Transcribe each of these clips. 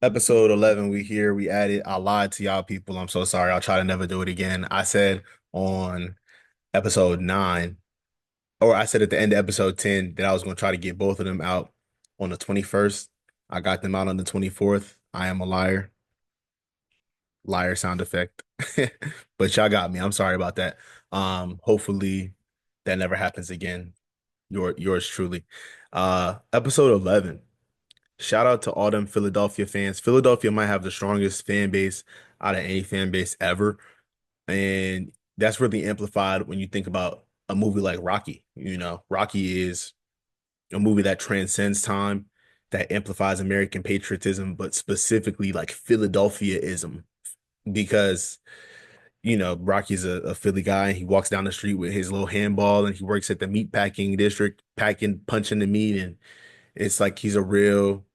Episode 11, we here. We added. I lied to y'all people. I'm so sorry. I'll try to never do it again. I said on episode 9, or I said at the end of episode 10 that I was going to try to get both of them out on the 21st. I got them out on the 24th. I am a liar. Liar sound effect. But y'all got me. I'm sorry about that. Hopefully that never happens again. Yours truly. Episode 11. Shout out to all them Philadelphia fans. Philadelphia might have the strongest fan base out of any fan base ever. And that's really amplified when you think about a movie like Rocky. Rocky is a movie that transcends time, that amplifies American patriotism, but specifically like Philadelphiaism. Because, Rocky's a Philly guy. He walks down the street with his little handball and he works at the meat packing district, punching the meat. And it's like he's a real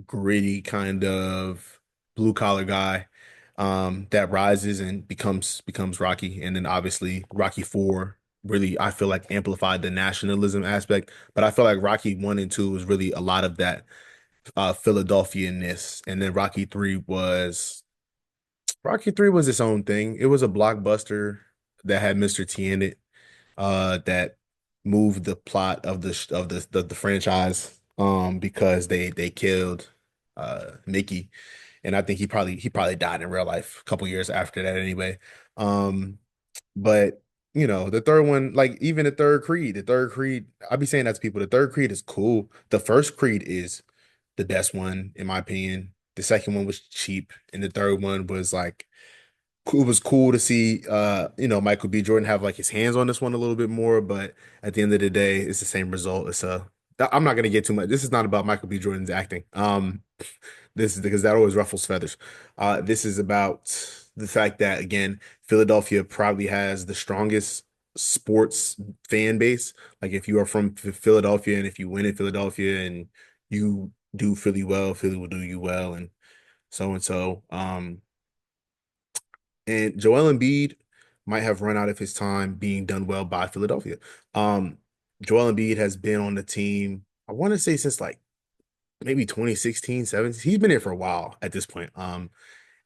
gritty kind of blue collar guy that rises and becomes Rocky. And then obviously Rocky 4 really, I feel like, amplified the nationalism aspect. But I feel like Rocky 1 and 2 was really a lot of that Philadelphia-ness. And then Rocky 3 was its own thing. It was a blockbuster that had Mr. T in it, that moved the plot of the franchise because they killed Mickey, and I think he probably died in real life a couple years after that anyway. Um but the third one, like even the third Creed, I be saying that to people, the third Creed is cool. The first Creed is the best one in my opinion. The second one was cheap, and the third one was like it was cool to see Michael B. Jordan have like his hands on this one a little bit more, but at the end of the day, it's the same result. I'm not gonna get too much. This is not about Michael B. Jordan's acting. This is because that always ruffles feathers. This is about the fact that again, Philadelphia probably has the strongest sports fan base. Like if you are from Philadelphia and if you win in Philadelphia and you do Philly well, Philly will do you well, and so and so. And Joel Embiid might have run out of his time being done well by Philadelphia. Um, Joel Embiid has been on the team, I want to say since like maybe 2016, 17. He's been here for a while at this point.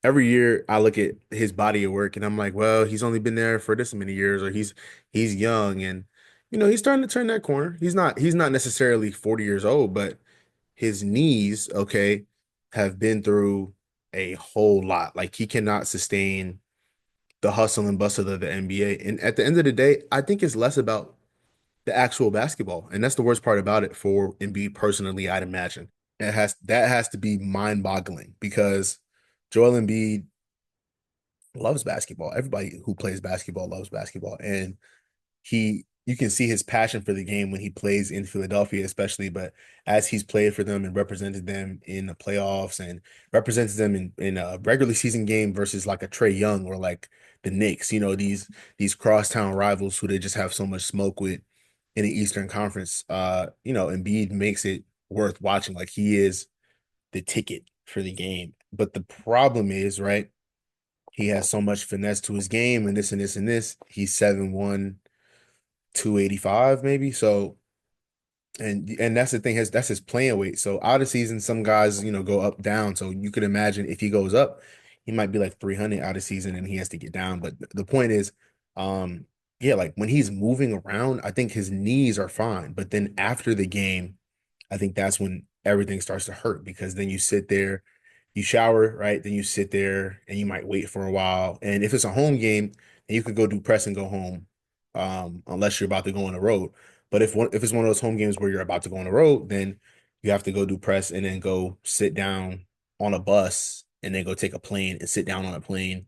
Every year I look at his body of work and I'm like, well, he's only been there for this many years, or he's young, and he's starting to turn that corner. He's not necessarily 40 years old, but his knees, okay, have been through a whole lot. Like he cannot sustain the hustle and bustle of the NBA. And at the end of the day, I think it's less about the actual basketball. And that's the worst part about it for Embiid personally, I'd imagine. That has to be mind-boggling because Joel Embiid loves basketball. Everybody who plays basketball loves basketball. And you can see his passion for the game when he plays in Philadelphia, especially, but as he's played for them and represented them in the playoffs and represents them in a regular season game versus like a Trey Young or like the Knicks, these crosstown rivals who they just have so much smoke with in the Eastern Conference. Embiid makes it worth watching. Like he is the ticket for the game. But the problem is, right, he has so much finesse to his game and this and this and this. He's 7'1", 285 maybe. So and that's the thing, that's his playing weight. So out of season, some guys, go up, down. So you could imagine if he goes up, he might be like 300 out of season and he has to get down. But the point is, yeah, like when he's moving around, I think his knees are fine. But then after the game, I think that's when everything starts to hurt because then you sit there, you shower, right? Then you sit there and you might wait for a while. And if it's a home game, then you could go do press and go home, unless you're about to go on the road. But if it's one of those home games where you're about to go on the road, then you have to go do press and then go sit down on a bus and then go take a plane and sit down on a plane.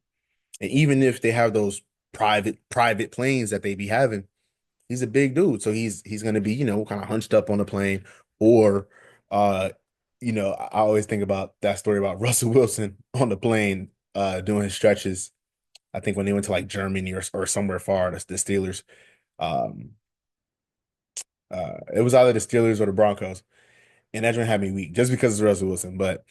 And even if they have those private planes that they be having, he's a big dude, so he's gonna be kind of hunched up on the plane, or uh, I always think about that story about Russell Wilson on the plane doing his stretches. I think when they went to like Germany or somewhere far, the Steelers. Um, it was either the Steelers or the Broncos, and that joint had me weak just because it's Russell Wilson. But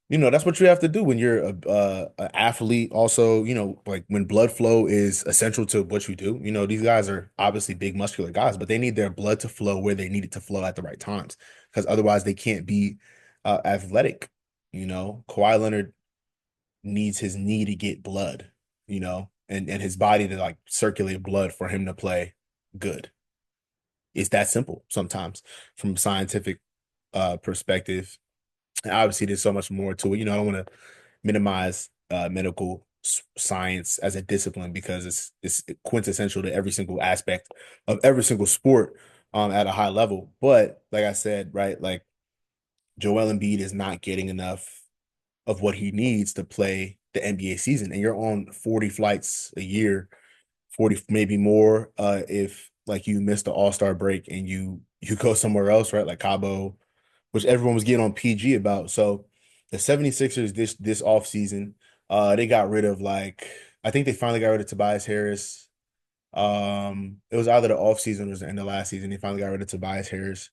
that's what you have to do when you're a athlete. Also, like when blood flow is essential to what you do. These guys are obviously big, muscular guys, but they need their blood to flow where they need it to flow at the right times, because otherwise they can't be athletic. Kawhi Leonard needs his knee to get blood, and his body to like circulate blood for him to play good. It's that simple sometimes from a scientific perspective. And obviously, there's so much more to it. I don't want to minimize medical science as a discipline because it's quintessential to every single aspect of every single sport at a high level. But like I said, right, like Joel Embiid is not getting enough of what he needs to play the NBA season, and you're on 40 flights a year, 40 maybe more if like you missed the All-Star break and you go somewhere else, right? Like Cabo, which everyone was getting on PG about. So the 76ers this offseason, they got rid of like I think they finally got rid of Tobias Harris. It was either the offseason or was the end of last season. They finally got rid of Tobias Harris.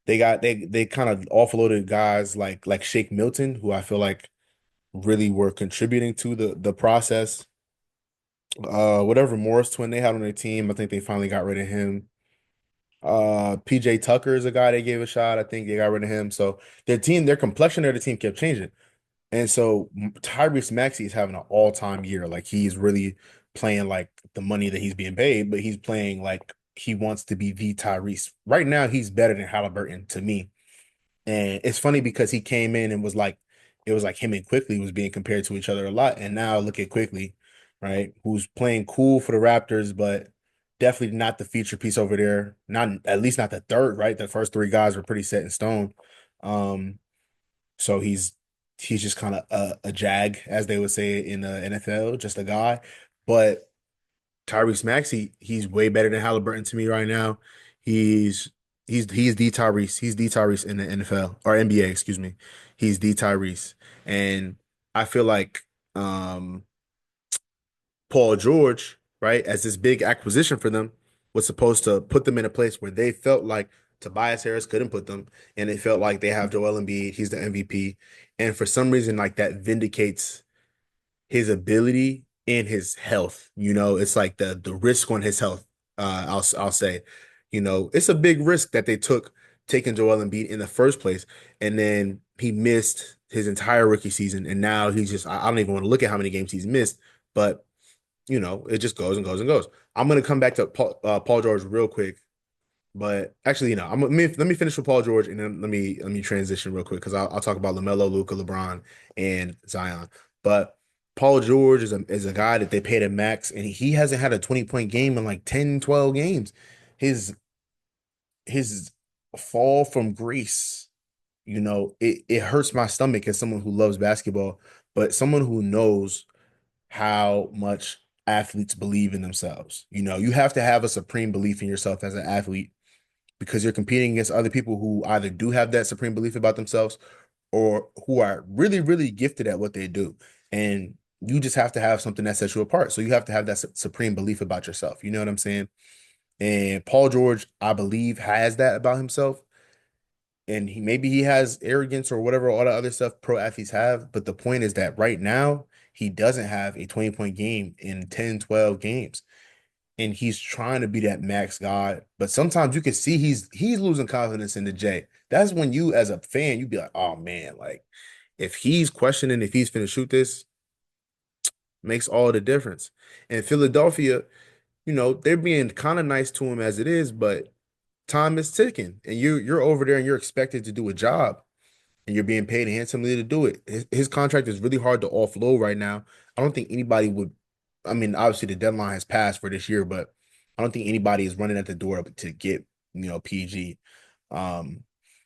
They kind of offloaded guys like Shake Milton, who I feel like really were contributing to the process. Whatever Morris twin they had on their team, I think they finally got rid of him. PJ Tucker is a guy they gave a shot. I think they got rid of him. So their complexion of the team kept changing. And so Tyrese Maxey is having an all-time year. Like he's really playing like the money that he's being paid, but he's playing like he wants to be the Tyrese. Right now, he's better than Halliburton to me. And it's funny because he came in and was like, it was like him and Quickly was being compared to each other a lot. And now look at Quickly, right? Who's playing cool for the Raptors, but definitely not the feature piece over there. Not at least not the third, right? The first three guys were pretty set in stone. So he's just kind of a jag, as they would say in the NFL, just a guy. But Tyrese Maxey, he's way better than Halliburton to me right now. He's he's the Tyrese. He's the Tyrese in the NFL or NBA, excuse me. He's the Tyrese. And I feel like Paul George, right, as this big acquisition for them, was supposed to put them in a place where they felt like Tobias Harris couldn't put them, and they felt like they have Joel Embiid, he's the MVP. And for some reason, like that vindicates his ability and his health. It's like the risk on his health. I'll say, it's a big risk that they took taking Joel Embiid in the first place, and then he missed his entire rookie season, and now he's just I don't even want to look at how many games he's missed, but it just goes and goes and goes. I'm gonna come back to Paul George real quick, but actually, let me finish with Paul George, and then let me transition real quick because I'll talk about LaMelo, Luka, LeBron, and Zion. But Paul George is a guy that they paid a max, and he hasn't had a 20-point game in like 10, 12 games. His his fall from grace, it hurts my stomach as someone who loves basketball, but someone who knows how much athletes believe in themselves. You have to have a supreme belief in yourself as an athlete because you're competing against other people who either do have that supreme belief about themselves or who are really, really gifted at what they do. And you just have to have something that sets you apart. So you have to have that supreme belief about yourself. You know what I'm saying? And Paul George, I believe, has that about himself. And maybe he has arrogance or whatever all the other stuff pro athletes have. But the point is that right now, he doesn't have a 20-point game in 10, 12 games. And he's trying to be that max guy. But sometimes you can see he's losing confidence in the J. That's when you, as a fan, you'd be like, oh man, like if he's questioning if he's finna shoot this, makes all the difference. And Philadelphia, they're being kind of nice to him as it is, but time is ticking. And you're over there and you're expected to do a job and you're being paid handsomely to do it. His contract is really hard to offload right now. I don't think anybody would. I mean, obviously the deadline has passed for this year, but I don't think anybody is running at the door to get PG. Um,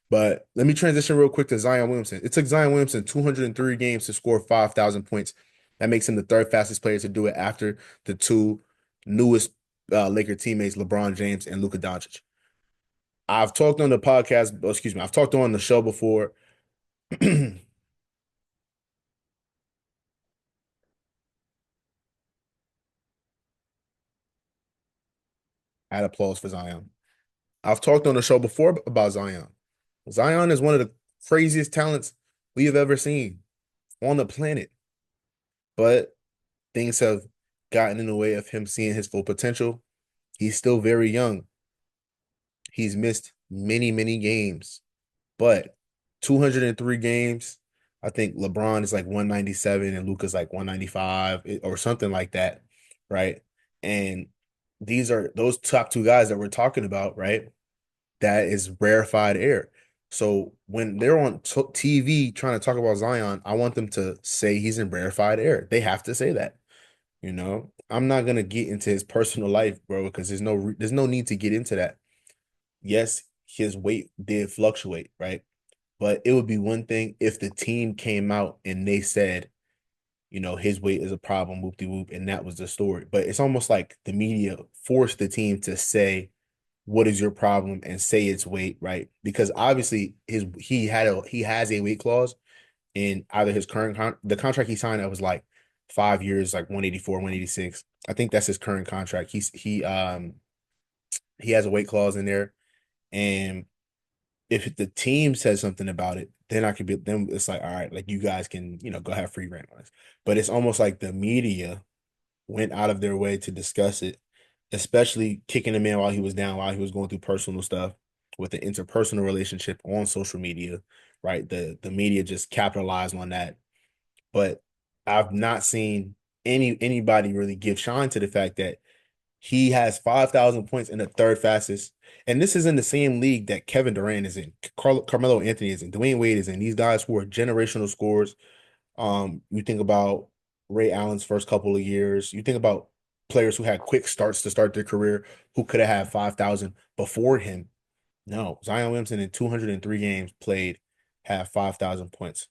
but let me transition real quick to Zion Williamson. It took Zion Williamson 203 games to score 5,000 points. That makes him the third fastest player to do it after the two newest Laker teammates, LeBron James and Luka Doncic. I've talked on the podcast, excuse me, I've talked on the show before. I had applause for Zion. I've talked on the show before about Zion. Zion is one of the craziest talents we have ever seen on the planet, but things have gotten in the way of him seeing his full potential. He's still very young. He's missed many, many games, but 203 games, I think LeBron is like 197 and Luka's like 195 or something like that, right? And these are those top two guys that we're talking about, right? That is rarefied air. So when they're on TV trying to talk about Zion, I want them to say he's in rarefied air. They have to say that. I'm not gonna get into his personal life, bro, because there's no need to get into that. Yes, his weight did fluctuate, right? But it would be one thing if the team came out and they said, his weight is a problem, whoop de whoop, and that was the story. But it's almost like the media forced the team to say, what is your problem and say it's weight, right? Because obviously he has a weight clause in either his the contract he signed that was like 5 years, like 184, 186. I think that's his current contract. He has a weight clause in there. And if the team says something about it, then it's like, all right, like you guys can, go have free reign on this. But it's almost like the media went out of their way to discuss it, especially kicking him in while he was down, while he was going through personal stuff with the interpersonal relationship on social media, right? The media just capitalized on that. But I've not seen anybody really give shine to the fact that he has 5,000 points in the third fastest. And this is in the same league that Kevin Durant is in, Carmelo Anthony is in, Dwayne Wade is in. These guys who are generational scorers. You think about Ray Allen's first couple of years. You think about players who had quick starts to start their career who could have had 5,000 before him. No, Zion Williamson in 203 games played have 5,000 points.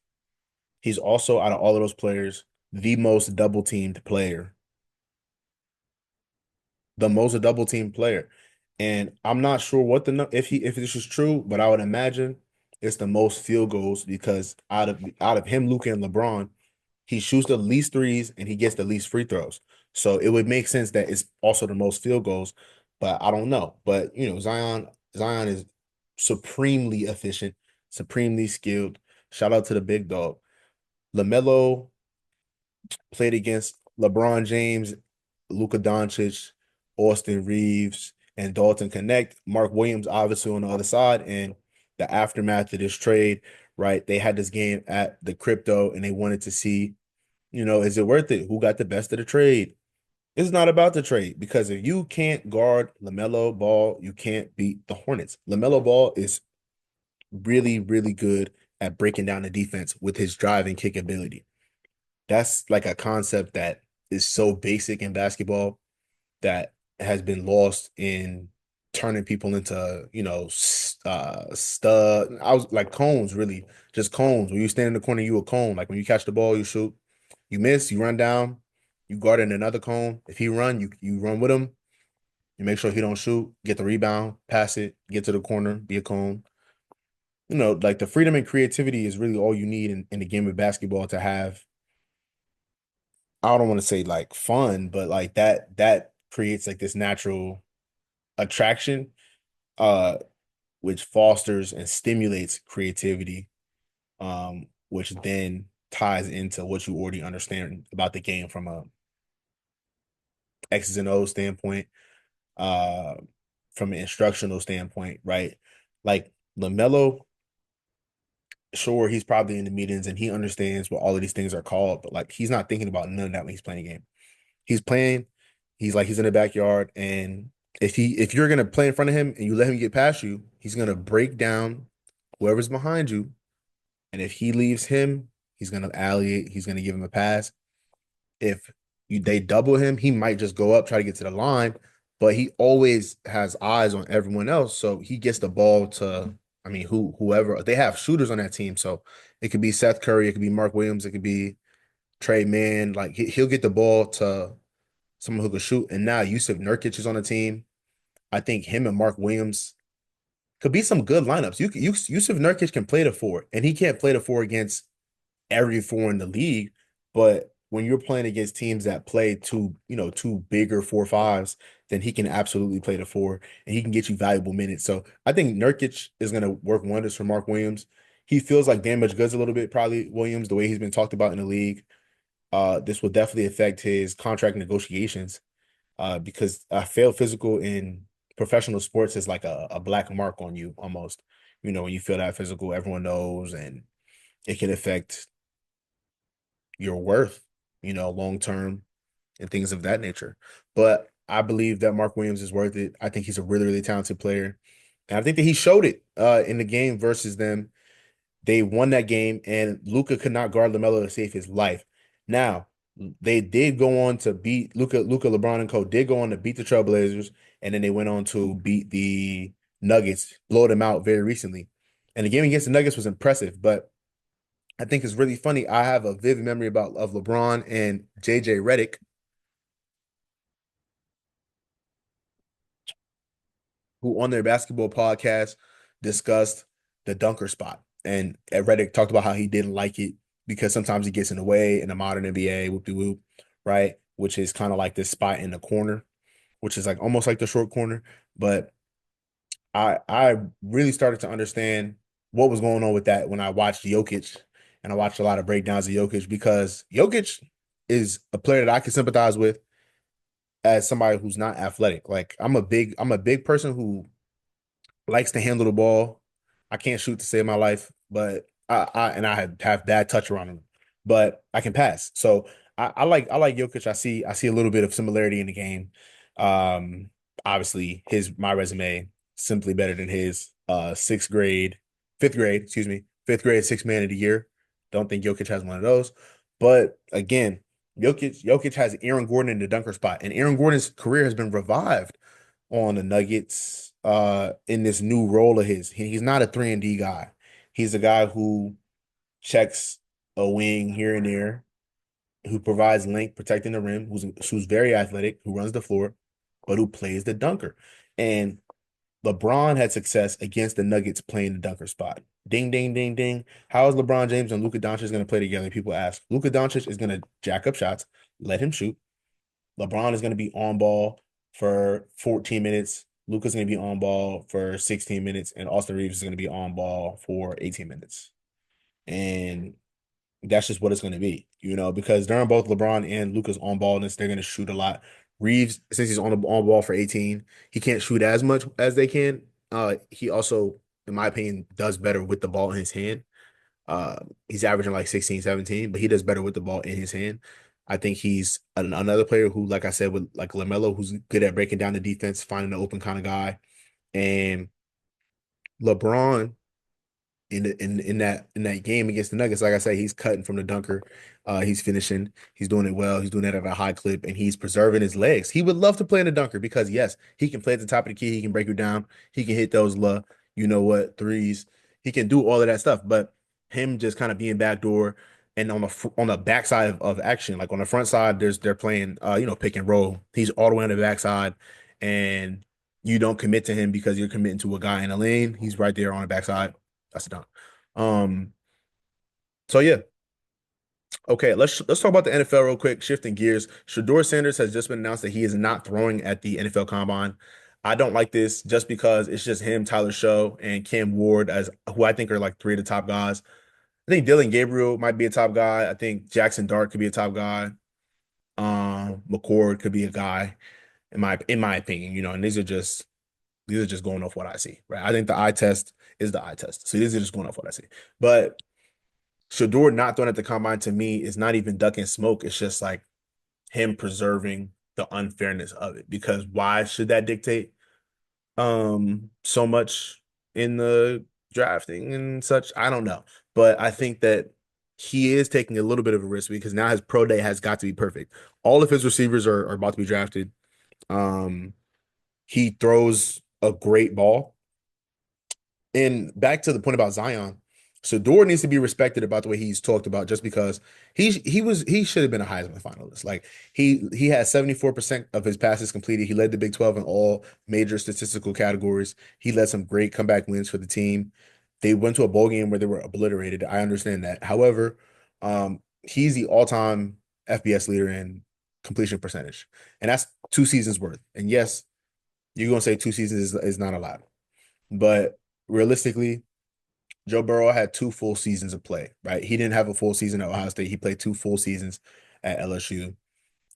He's also, out of all of those players, the most double teamed player, the most double teamed player. And I'm not sure what if this is true, but I would imagine it's the most field goals because out of him, Luka, and LeBron, he shoots the least threes and he gets the least free throws. So it would make sense that it's also the most field goals, but I don't know. But Zion is supremely efficient, supremely skilled. Shout out to the big dog. LaMelo played against LeBron James, Luka Doncic, Austin Reeves, and Dalton Connect. Mark Williams obviously on the other side, and the aftermath of this trade, right? They had this game at the crypto and they wanted to see, is it worth it? Who got the best of the trade? It's not about the trade because if you can't guard LaMelo Ball, you can't beat the Hornets. LaMelo Ball is really, really good at breaking down the defense with his drive and kick ability. That's like a concept that is so basic in basketball that has been lost in turning people into, stud. I was like cones, really, just cones. When you stand in the corner, you a cone. Like when you catch the ball, you shoot, you miss, you run down, you guard in another cone. If he run, you run with him. You make sure he don't shoot, get the rebound, pass it, get to the corner, be a cone. Like the freedom and creativity is really all you need in the game of basketball to have. I don't want to say like fun, but like that creates like this natural attraction, uh, which fosters and stimulates creativity, which then ties into what you already understand about the game from a X's and O's standpoint, uh, from an instructional standpoint, right? Like LaMelo, sure, he's probably in the meetings and he understands what all of these things are called, but like he's not thinking about none of that when he's playing a game. He's playing, he's in the backyard, and if you're gonna play in front of him and you let him get past you, he's gonna break down whoever's behind you. And if he leaves him, he's gonna alley it, he's gonna give him a pass. If they double him, he might just go up, try to get to the line, but he always has eyes on everyone else. So he gets the ball to, I mean, whoever they have shooters on that team. So it could be Seth Curry, it could be Mark Williams, it could be Trey Mann. Like he'll get the ball to someone who can shoot. And now Yusuf Nurkic is on the team. I think him and Mark Williams could be some good lineups. Yusuf Nurkic can play the four, and he can't play the four against every four in the league. But when you're playing against teams that play two bigger 4-5s, then he can absolutely play the four, and he can get you valuable minutes. So I think Nurkic is going to work wonders for Mark Williams. He feels like damaged goods a little bit, probably Williams, the way he's been talked about in the league. This will definitely affect his contract negotiations because a failed physical in professional sports is like a black mark on you almost. When you feel that physical, everyone knows, and it can affect your worth, long term and things of that nature. But I believe that Mark Williams is worth it. I think he's a really, really talented player. And I think that he showed it in the game versus them. They won that game, and Luka could not guard LaMelo to save his life. Now, they did go on to beat Luka, LeBron, and Co. did go on to beat the Trailblazers, and then they went on to beat the Nuggets, blow them out very recently. And the game against the Nuggets was impressive, but I think it's really funny. I have a vivid memory of LeBron and JJ Redick, who on their basketball podcast discussed the dunker spot. And Redick talked about how he didn't like it because sometimes he gets in the way in the modern NBA, whoop de whoop, right? Which is kind of like this spot in the corner, which is like almost like the short corner. But I really started to understand what was going on with that when I watched Jokic, and I watched a lot of breakdowns of Jokic, because Jokic is a player that I can sympathize with as somebody who's not athletic. Like I'm a big person who likes to handle the ball. I can't shoot to save my life, but I have bad touch around him, but I can pass. So I like Jokic. I see a little bit of similarity in the game. Um, Obviously my resume simply better than his. Fifth grade, excuse me, fifth grade sixth man of the year. Don't think Jokic has one of those. But again, Jokic has Aaron Gordon in the dunker spot, and Aaron Gordon's career has been revived on the Nuggets in this new role of his. He's not a 3-and-D guy. He's a guy who checks a wing here and there, who provides length protecting the rim, who's very athletic, who runs the floor, but who plays the dunker. And LeBron had success against the Nuggets playing the dunker spot. Ding, ding, ding, ding. How is LeBron James and Luka Doncic going to play together? People ask. Luka Doncic is going to jack up shots, let him shoot. LeBron is going to be on ball for 14 minutes. Luka's going to be on ball for 16 minutes, and Austin Reeves is going to be on ball for 18 minutes. And that's just what it's going to be, because during both LeBron and Luka's on ballness, they're going to shoot a lot. Reeves, since he's on ball for 18, he can't shoot as much as they can. He also, in my opinion, does better with the ball in his hand. He's averaging like 16, 17, but he does better with the ball in his hand. I think he's another player who, like I said, with like LaMelo, who's good at breaking down the defense, finding the open kind of guy. And LeBron in that game against the Nuggets, like I said, he's cutting from the dunker. He's finishing. He's doing it well. He's doing it at a high clip, and he's preserving his legs. He would love to play in the dunker because yes, he can play at the top of the key. He can break you down. He can hit those threes. He can do all of that stuff. But him just kind of being backdoor and on the backside of action, like on the front side, they're playing pick and roll. He's all the way on the backside, and you don't commit to him because you're committing to a guy in the lane. He's right there on the backside. That's done. Um, so yeah. Okay, let's talk about the NFL real quick, shifting gears. Shador Sanders has just been announced that he is not throwing at the NFL Combine. I don't like this just because it's just him, Tyler Show, and Cam Ward, as who I think are like three of the top guys. I think Dylan Gabriel might be a top guy. I think Jackson Dart could be a top guy. McCord could be a guy, in my opinion, and these are just going off what I see, right? I think the eye test is the eye test. So these are just going off what I see. But Shador not throwing at the combine to me is not even ducking smoke. It's just like him preserving the unfairness of it. Because why should that dictate so much in the drafting and such? I don't know. But I think that he is taking a little bit of a risk because now his pro day has got to be perfect. All of his receivers are about to be drafted. Um, he throws a great ball. And back to the point about Zion, Shador needs to be respected about the way he's talked about, just because he should have been a Heisman finalist. Like he had 74% of his passes completed. He led the Big 12 in all major statistical categories. He led some great comeback wins for the team. They went to a bowl game where they were obliterated. I understand that. However, he's the all-time FBS leader in completion percentage, and that's 2 seasons worth. And yes, you're gonna say 2 seasons is not a lot, but realistically, Joe Burrow had 2 full seasons of play, right? He didn't have a full season at Ohio State. He played 2 full seasons at LSU.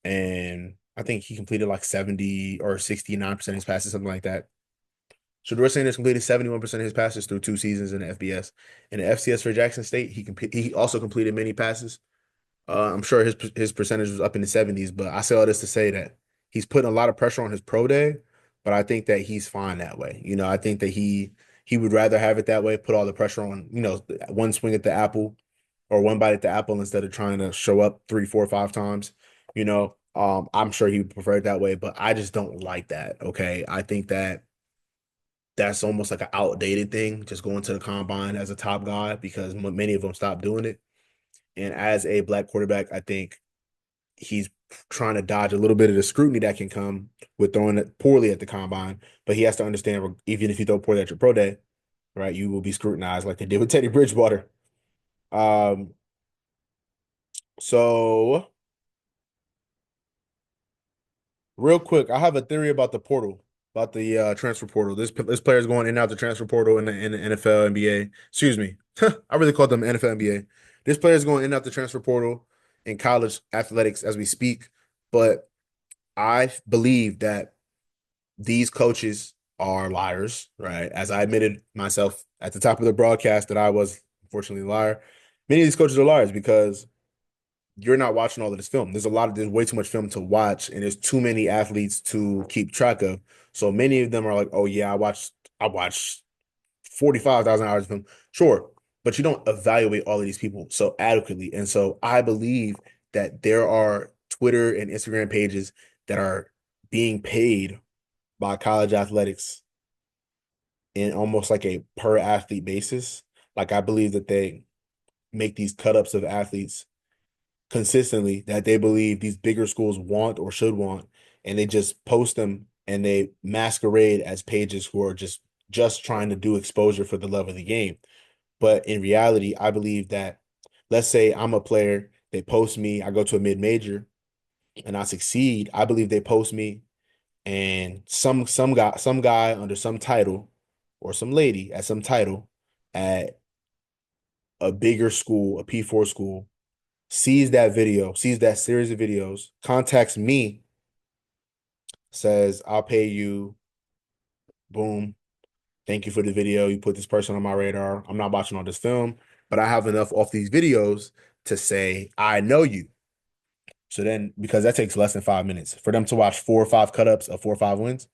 And I think he completed like 70 or 69% of his passes, something like that. Shador Sanders completed 71% of his passes through 2 seasons in the FBS. In the FCS for Jackson State, he also completed many passes. I'm sure his percentage was up in the 70s, but I say all this to say that he's putting a lot of pressure on his pro day, but I think that he's fine that way. I think that he would rather have it that way, put all the pressure on, one swing at the apple or one bite at the apple instead of trying to show up three, four, five times. I'm sure he would prefer it that way, but I just don't like that. Okay. I think that that's almost like an outdated thing, just going to the combine as a top guy because many of them stopped doing it. And as a black quarterback, I think he's trying to dodge a little bit of the scrutiny that can come with throwing it poorly at the combine. But he has to understand, even if you throw poorly at your pro day, right, you will be scrutinized like they did with Teddy Bridgewater. Um, so real quick, I have a theory about the portal, about the transfer portal. This player is going in and out the transfer portal in the NFL, NBA. Excuse me, I really called them NFL, NBA. This player is going in and out the transfer portal in college athletics as we speak, but I believe that these coaches are liars, right? As I admitted myself at the top of the broadcast that I was unfortunately a liar. Many of these coaches are liars because you're not watching all of this film. There's way too much film to watch, and there's too many athletes to keep track of. So many of them are like, oh yeah, I watched 45,000 hours of film. Sure, but you don't evaluate all of these people so adequately. And so I believe that there are Twitter and Instagram pages that are being paid by college athletics in almost like a per athlete basis. Like I believe that they make these cut ups of athletes consistently that they believe these bigger schools want or should want, and they just post them and they masquerade as pages who are just trying to do exposure for the love of the game. But in reality, I believe that let's say I'm a player, they post me, I go to a mid-major and I succeed. I believe they post me and some guy under some title or some lady at some title at a bigger school, a P4 school, sees that video, sees that series of videos, contacts me, says, I'll pay you, boom. Thank you for the video. You put this person on my radar. I'm not watching all this film, but I have enough off these videos to say, I know you. So then, because that takes less than 5 minutes for them to watch 4 or 5 cut ups of 4 or 5 wins,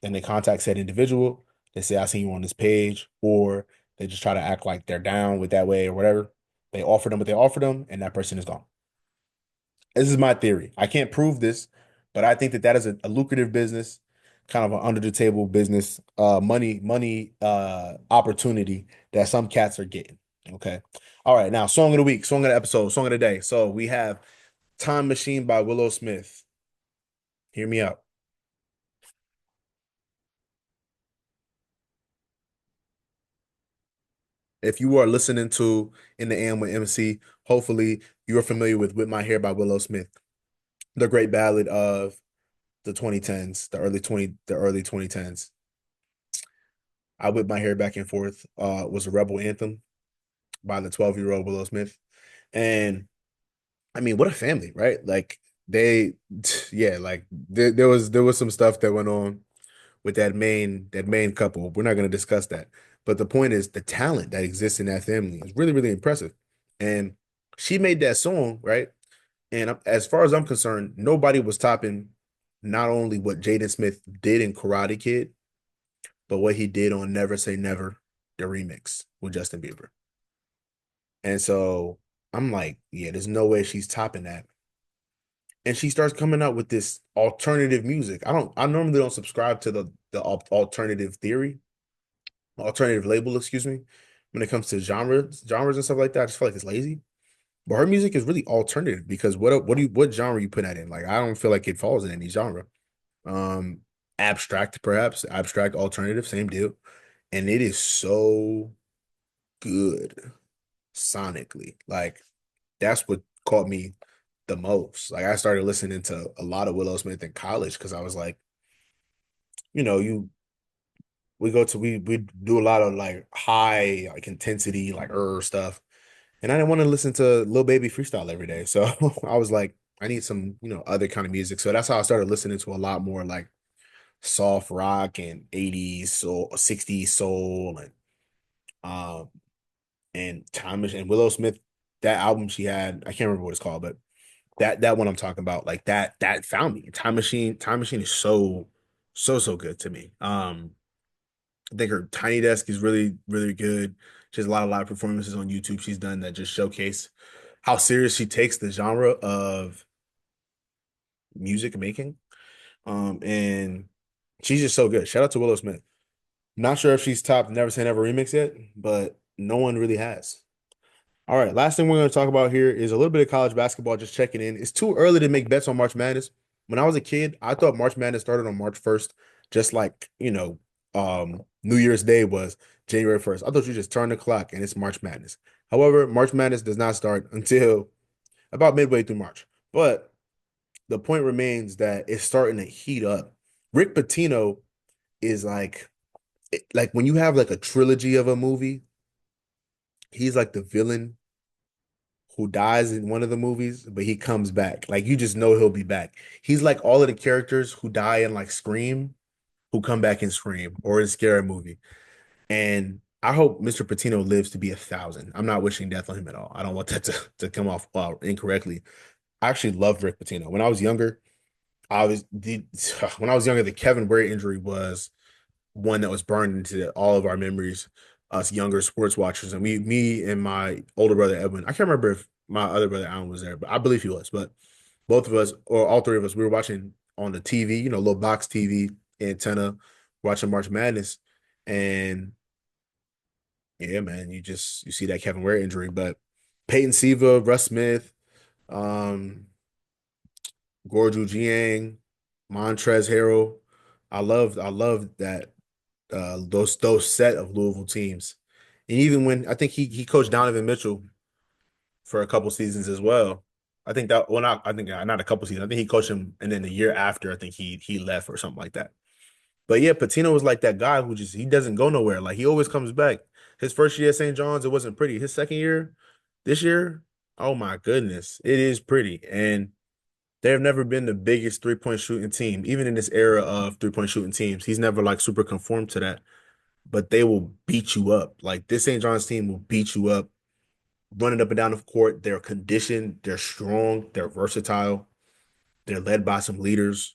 then they contact said individual. They say, I seen you on this page, or they just try to act like they're down with that way or whatever. They offer them what they offer them, and that person is gone. This is my theory. I can't prove this, but I think that that is a lucrative business, kind of an under the table business, money opportunity that some cats are getting. Okay. All right. Now, song of the week, song of the episode, song of the day. So we have Time Machine by Willow Smith. Hear me out. If you are listening to In the AM with MC, hopefully you're familiar with My Hair by Willow Smith, the great ballad of the 2010s, the early 2010s. I Whip My Hair Back and Forth was a rebel anthem by the 12-year-old Willow Smith. And I mean, what a family, right? Like they yeah, like there was some stuff that went on with that main couple. We're not going to discuss that. But the point is the talent that exists in that family is really, really impressive. And she made that song, right? And as far as I'm concerned, nobody was topping not only what Jaden Smith did in Karate Kid, but what he did on Never Say Never, the remix with Justin Bieber. And so I'm like, yeah, there's no way she's topping that. And she starts coming out with this alternative music. I normally don't subscribe to the alternative theory, alternative label, excuse me, when it comes to genres and stuff like that. I just feel like it's lazy. But her music is really alternative because what genre you put that in? Like I don't feel like it falls in any genre. Um, Abstract, perhaps, abstract alternative, same deal. And it is so good sonically. Like that's what caught me the most. Like I started listening to a lot of Willow Smith in college because I was like, you know, you we do a lot of like high like intensity like stuff, and I didn't want to listen to Lil Baby freestyle every day. So I was like, I need some other kind of music. So that's how I started listening to a lot more like soft rock and 80s soul, 60s soul, um and Thomas and Willow Smith that album she had, I can't remember what it's called, but that one I'm talking about, like that found me. Time Machine is so good to me. I think her Tiny Desk is really good. She has a lot of performances on YouTube she's done that just showcase how serious she takes the genre of music making. And she's just so good. Shout out to Willow Smith. Not sure if she's top Never Say Never remix yet, but no one really has. All right, last thing we're going to talk about here is a little bit of college basketball, just checking in. It's too early to make bets on March Madness. When I was a kid, I thought March Madness started on March 1st, just like, New Year's Day was January 1st. I thought you just turn the clock and it's March Madness. However, March Madness does not start until about midway through March. But the point remains that it's starting to heat up. Rick Pitino is like when you have like a trilogy of a movie, he's like the villain who dies in one of the movies, but he comes back. Like you just know he'll be back. He's like all of the characters who die in like Scream, who come back in Scream or in Scary Movie. And I hope Mr. Patino lives to be 1,000. I'm not wishing death on him at all. I don't want that to come off incorrectly. I actually loved Rick Pitino. When I was younger, when I was younger, the Kevin Ware injury was one that was burned into all of our memories, us younger sports watchers. And me and my older brother Edwin, I can't remember if my other brother Alan was there, but I believe he was. But both of us, or all three of us, we were watching on the TV, little box TV antenna, watching March Madness. And yeah, man, you see that Kevin Ware injury. But Peyton Siva, Russ Smith, um, Gorju Jiang, Montrez Harrell. I love that those set of Louisville teams. And even when I think he coached Donovan Mitchell for a couple seasons as well. I think that well not I think not a couple seasons. I think he coached him and then the year after I think he left or something like that. But yeah, Patino was like that guy who just he doesn't go nowhere. Like he always comes back. His first year at St. John's, it wasn't pretty. His second year, this year, oh my goodness, it is pretty. And they've never been the biggest three-point shooting team, even in this era of three-point shooting teams. He's never like super conformed to that, but they will beat you up. Like this St. John's team will beat you up, running up and down the court. They're conditioned, they're strong, they're versatile, they're led by some leaders.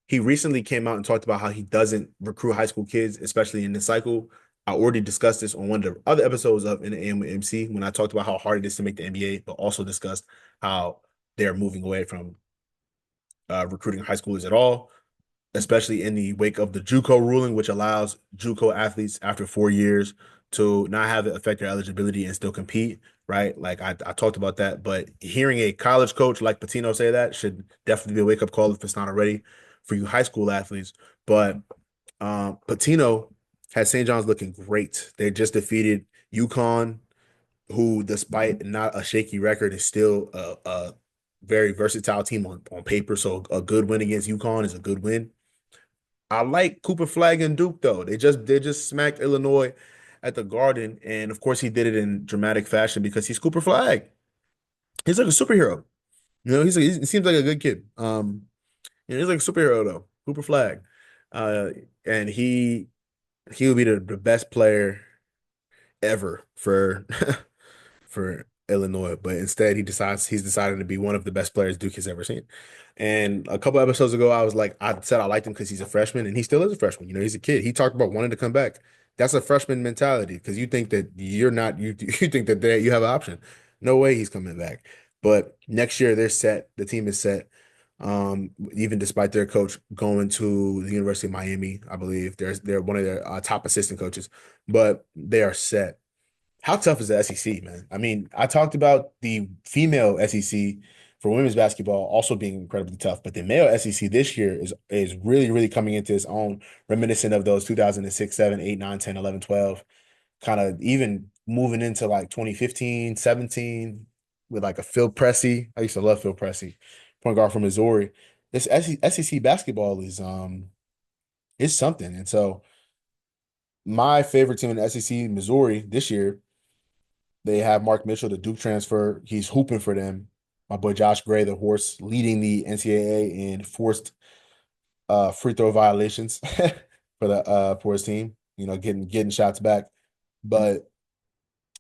He recently came out and talked about how he doesn't recruit high school kids, especially in this cycle. I already discussed this on one of the other episodes of In the AM with MC when I talked about how hard it is to make the NBA, but also discussed how they're moving away from recruiting high schoolers at all, especially in the wake of the JUCO ruling, which allows JUCO athletes after 4 years to not have it affect their eligibility and still compete, right? Like I talked about that, but hearing a college coach like Patino say that should definitely be a wake up call if it's not already for you high school athletes. But Patino has St. John's looking great. They just defeated UConn, who, despite not a shaky record, is still a very versatile team on paper. So a good win against UConn is a good win. I like Cooper Flag and Duke though. They just smacked Illinois at the Garden, and of course he did it in dramatic fashion because he's Cooper Flag. He's like a superhero. He seems like a good kid. He's like a superhero though. Cooper Flag, uh, and he will be the best player ever for for Illinois, but instead he's decided to be one of the best players Duke has ever seen. And a couple episodes ago, I said I liked him because he's a freshman, and he still is a freshman. He's a kid. He talked about wanting to come back. That's a freshman mentality because you think that you're not you think that you have an option. No way he's coming back. But next year they're set. The team is set. Even despite their coach going to the University of Miami, I believe they're one of their top assistant coaches, but they are set. How tough is the SEC, man? I mean, I talked about the female SEC for women's basketball also being incredibly tough, but the male SEC this year is really coming into its own, reminiscent of those 2006, 7, 8, 9, 10, 11, 12, kind of even moving into like 2015, 17 with like a Phil Pressey. I used to love Phil Pressey, point guard from Missouri. This SEC basketball is something. And so my favorite team in the SEC, Missouri, this year, they have Mark Mitchell, the Duke transfer. He's hooping for them. My boy Josh Gray, the horse, leading the NCAA in forced free throw violations for his team. Getting shots back. But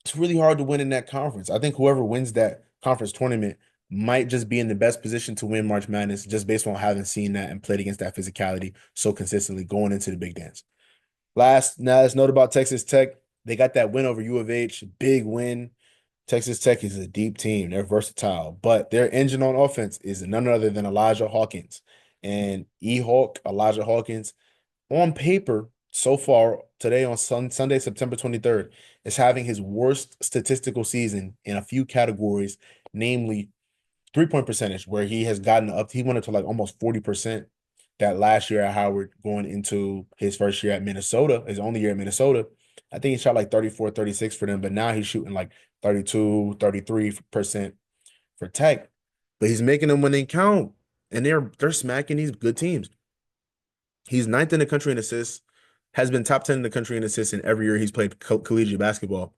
it's really hard to win in that conference. I think whoever wins that conference tournament might just be in the best position to win March Madness just based on having seen that and played against that physicality so consistently going into the big dance. Now let's note about Texas Tech. They got that win over U of H, big win. Texas Tech is a deep team. They're versatile, but their engine on offense is none other than Elijah Hawkins. And E-Hawk, Elijah Hawkins, on paper, so far today on Sunday, September 23rd, is having his worst statistical season in a few categories, namely 3-point percentage, where he has gotten up, he went up to like almost 40% that last year at Howard going into his first year at Minnesota, his only year at Minnesota. I think he shot like 34, 36 for them, but now he's shooting like 32, 33% for Tech. But he's making them when they count. And they're smacking these good teams. He's ninth in the country in assists, has been top 10 in the country in assists in every year he's played collegiate basketball.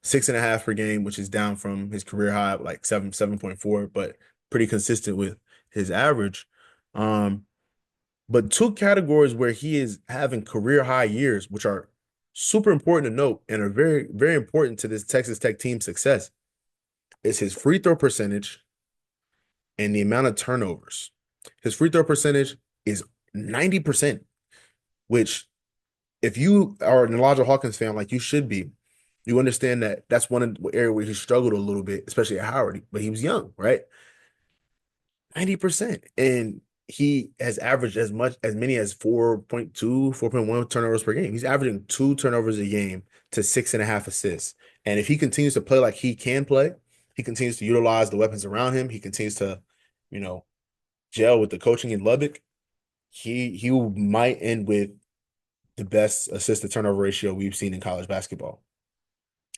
6.5 per game, which is down from his career high of like 7.4, but pretty consistent with his average. But two categories where he is having career high years, which are super important to note and are very, very important to this Texas Tech team success, is his free throw percentage and the amount of turnovers. His free throw percentage is 90%, which if you are an Elijah Hawkins fan, like you should be, you understand that that's one area where he struggled a little bit, especially at Howard, but he was young, right? 90%. And he has averaged as many as 4.2, 4.1 turnovers per game. He's averaging 2 turnovers a game to 6.5 assists. And if he continues to play like he can play, he continues to utilize the weapons around him, he continues to, you know, gel with the coaching in Lubbock, he might end with the best assist to turnover ratio we've seen in college basketball.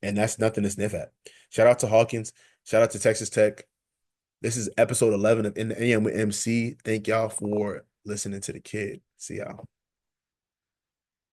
And that's nothing to sniff at. Shout out to Hawkins. Shout out to Texas Tech. This is episode 11 of In the AM with MC. Thank y'all for listening to the kid. See y'all.